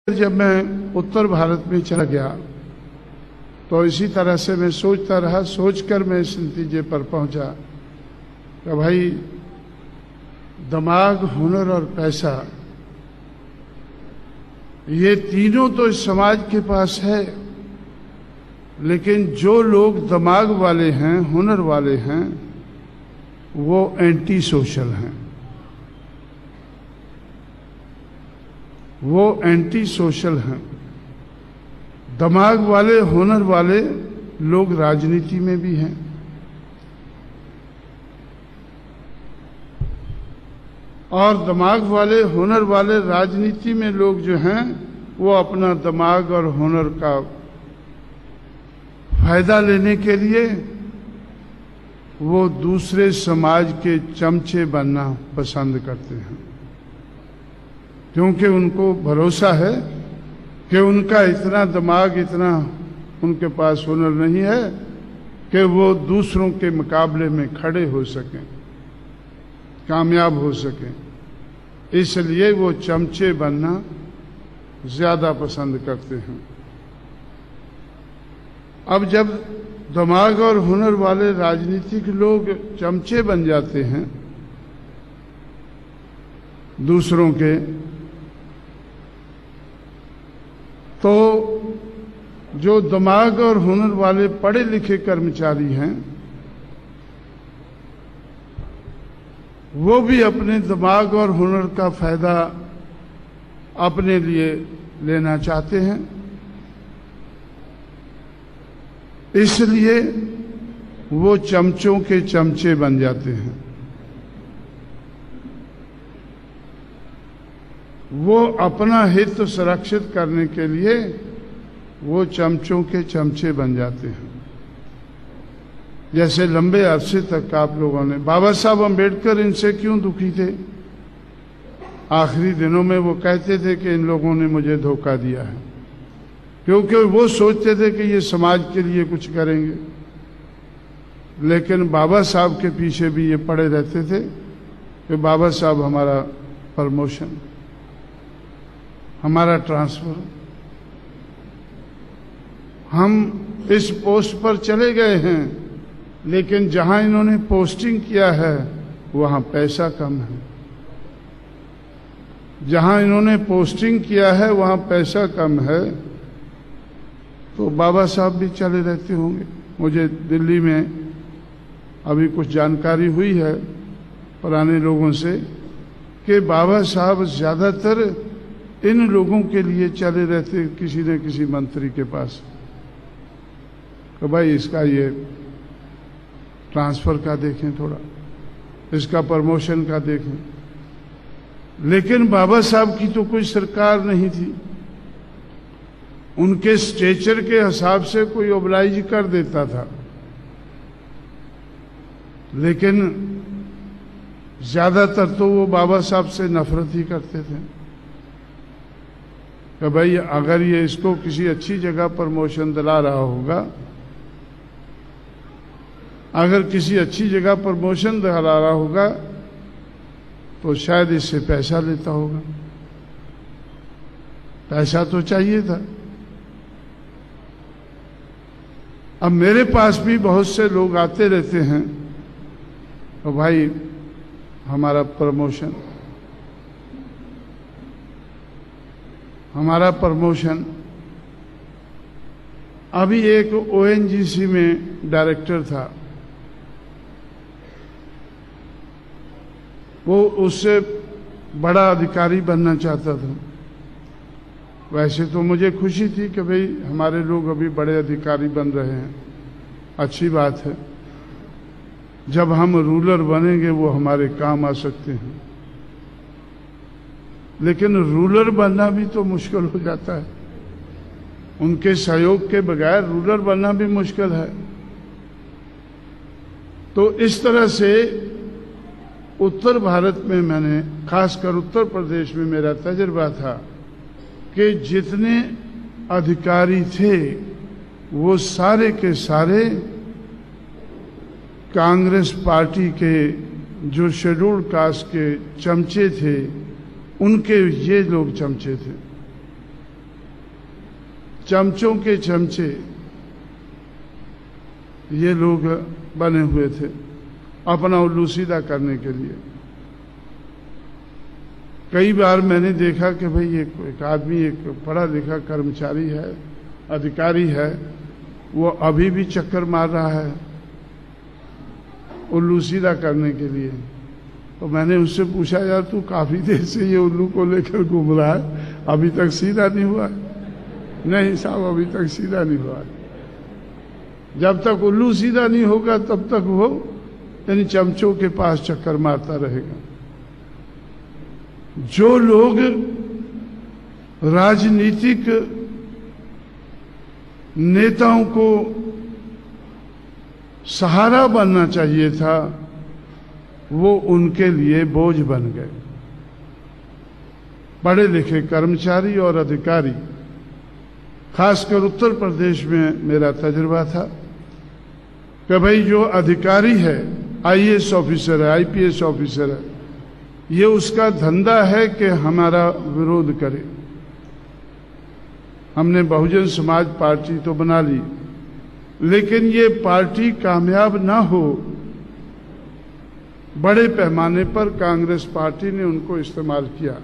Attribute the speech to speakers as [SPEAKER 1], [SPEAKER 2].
[SPEAKER 1] जब मैं उत्तर भारत में चला गया तो इसी तरह से मैं सोचता रहा। सोचकर मैं इस नतीजे पर पहुंचा कि भाई दिमाग, हुनर और पैसा, ये तीनों तो इस समाज के पास है, लेकिन जो लोग दिमाग वाले हैं, हुनर वाले हैं, वो एंटी सोशल हैं। वो एंटी सोशल हैं। दिमाग वाले, हुनर वाले लोग राजनीति में भी हैं। और दिमाग वाले, हुनर वाले राजनीति में लोग जो हैं, वो अपना दिमाग और हुनर का फायदा लेने के लिए वो दूसरे समाज के चमचे बनना पसंद करते हैं, क्योंकि उनको भरोसा है कि उनका इतना दिमाग, इतना उनके पास हुनर नहीं है कि वो दूसरों के मुकाबले में खड़े हो सकें, कामयाब हो सकें। इसलिए वो चमचे बनना ज्यादा पसंद करते हैं। अब जब दिमाग और हुनर वाले राजनीतिक लोग चमचे बन जाते हैं दूसरों के, तो जो दिमाग और हुनर वाले पढ़े लिखे कर्मचारी हैं, वो भी अपने दिमाग और हुनर का फायदा अपने लिए लेना चाहते हैं। इसलिए वो चमचों के चमचे बन जाते हैं। वो अपना हित सुरक्षित करने के लिए वो चमचों के चमचे बन जाते हैं। जैसे लंबे अरसे तक आप लोगों ने, बाबा साहब अम्बेडकर इनसे क्यों दुखी थे? आखिरी दिनों में वो कहते थे कि इन लोगों ने मुझे धोखा दिया है, क्योंकि वो सोचते थे कि ये समाज के लिए कुछ करेंगे। लेकिन बाबा साहब के पीछे भी ये पड़े रहते थे कि बाबा साहब हमारा प्रमोशन, हमारा ट्रांसफर, हम इस पोस्ट पर चले गए हैं, लेकिन जहां इन्होंने पोस्टिंग किया है वहां पैसा कम है। जहां इन्होंने पोस्टिंग किया है वहां पैसा कम है, तो बाबा साहब भी चले रहते होंगे। मुझे दिल्ली में अभी कुछ जानकारी हुई है पुराने लोगों से कि बाबा साहब ज्यादातर इन लोगों के लिए चले रहते, किसी न किसी मंत्री के पास, कि भाई इसका ये ट्रांसफर का देखें, थोड़ा इसका प्रमोशन का देखें। लेकिन बाबा साहब की तो कोई सरकार नहीं थी। उनके स्टेचर के हिसाब से कोई ओबलाइज कर देता था, लेकिन ज्यादातर तो वो बाबा साहब से नफरत ही करते थे कि भाई अगर ये इसको किसी अच्छी जगह प्रमोशन दिला रहा होगा, अगर किसी अच्छी जगह प्रमोशन दिला रहा होगा, तो शायद इससे पैसा लेता होगा। पैसा तो चाहिए था। अब मेरे पास भी बहुत से लोग आते रहते हैं, तो भाई हमारा प्रमोशन, हमारा प्रमोशन। अभी एक ओएनजीसी में डायरेक्टर था, वो उससे बड़ा अधिकारी बनना चाहता था। वैसे तो मुझे खुशी थी कि भाई हमारे लोग अभी बड़े अधिकारी बन रहे हैं, अच्छी बात है। जब हम रूलर बनेंगे वो हमारे काम आ सकते हैं। लेकिन रूलर बनना भी तो मुश्किल हो जाता है, उनके सहयोग के बगैर रूलर बनना भी मुश्किल है। तो इस तरह से उत्तर भारत में, मैंने खासकर उत्तर प्रदेश में मेरा तजुर्बा था कि जितने अधिकारी थे वो सारे के सारे कांग्रेस पार्टी के जो शेड्यूल्ड कास्ट के चमचे थे, उनके ये लोग चमचे थे। चमचों के चमचे ये लोग बने हुए थे अपना उल्लू सीधा करने के लिए। कई बार मैंने देखा कि भाई एक आदमी, एक पढ़ा लिखा कर्मचारी है, अधिकारी है, वो अभी भी चक्कर मार रहा है उल्लू सीधा करने के लिए। तो मैंने उससे पूछा, यार तू काफी देर से ये उल्लू को लेकर घूम रहा है, अभी तक सीधा नहीं हुआ? नहीं साहब, अभी तक सीधा नहीं हुआ। जब तक उल्लू सीधा नहीं होगा तब तक वो यानी चमचों के पास चक्कर मारता रहेगा। जो लोग राजनीतिक नेताओं को सहारा बनना चाहिए था, वो उनके लिए बोझ बन गए। पढ़े लिखे कर्मचारी और अधिकारी, खासकर उत्तर प्रदेश में मेरा तजुर्बा था कि भाई जो अधिकारी है, आईएएस ऑफिसर है, आईपीएस ऑफिसर है, ये उसका धंधा है कि हमारा विरोध करे। हमने बहुजन समाज पार्टी तो बना ली, लेकिन ये पार्टी कामयाब ना हो, बड़े पैमाने पर कांग्रेस पार्टी ने उनको इस्तेमाल किया।